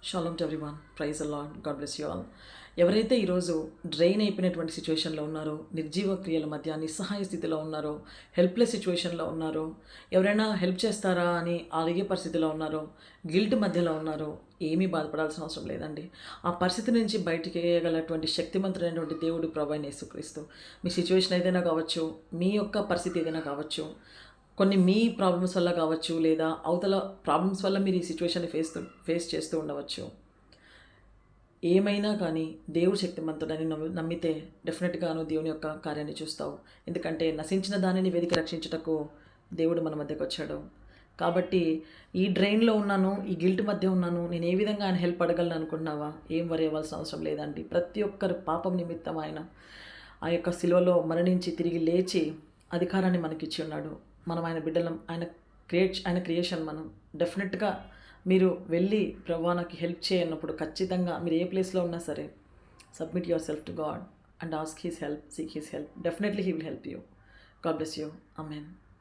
Shalom to everyone, praise the Lord, God bless you all. ఎవరైతే ఈరోజు drain అయిపోయినటువంటి సిచ్యువేషన్లో ఉన్నారో, నిర్జీవ క్రియల మధ్య నిస్సహాయ స్థితిలో ఉన్నారో, హెల్ప్లెస్ సిచ్యువేషన్లో ఉన్నారో, ఎవరైనా హెల్ప్ చేస్తారా అని అడిగే పరిస్థితిలో ఉన్నారో, గిల్ట్ మధ్యలో ఉన్నారో, ఏమీ బాధపడాల్సిన అవసరం లేదండి. ఆ పరిస్థితి నుంచి బయటికి వేయగలటువంటి శక్తిమంతుడైనటువంటి దేవుడు ప్రభువైన యేసుక్రీస్తు. మీ సిచ్యువేషన్ ఏదైనా కావచ్చు, మీ యొక్క పరిస్థితి ఏదైనా కావచ్చు, కొన్ని మీ ప్రాబ్లమ్స్ వల్ల కావచ్చు, లేదా అవతల ప్రాబ్లమ్స్ వల్ల మీరు ఈ సిచ్యువేషన్ని ఫేస్ చేస్తూ ఉండవచ్చు. ఏమైనా కానీ దేవుడు శక్తిమంతుడని నమ్మితే డెఫినెట్గాను దేవుని యొక్క కార్యాన్ని చూస్తావు. ఎందుకంటే నశించిన దానిని వెతికి రక్షించుటకు దేవుడు మన మధ్యకు వచ్చాడు. కాబట్టి ఈ డ్రైన్లో ఉన్నాను, ఈ గిల్ట్ మధ్య ఉన్నాను, నేను ఏ విధంగా ఆయన హెల్ప్ అడగలను అనుకుంటున్నావా? ఏం వరి అవ్వాల్సిన అవసరం లేదండి. ప్రతి ఒక్కరు పాపం నిమిత్తం ఆయన ఆ యొక్క శిలువలో మరణించి తిరిగి లేచి అధికారాన్ని మనకిచ్చి ఉన్నాడు. మనం ఆయన బిడ్డలం, ఆయన క్రియేషన్. మనం డెఫినెట్గా మీరు వెళ్ళి ప్రభువా నాకు హెల్ప్ చేయన్నప్పుడు ఖచ్చితంగా మీరు ఏ ప్లేస్లో ఉన్నా సరే submit your self to God and ask his help, seek his help. Definitely he will help you. God bless you. Amen.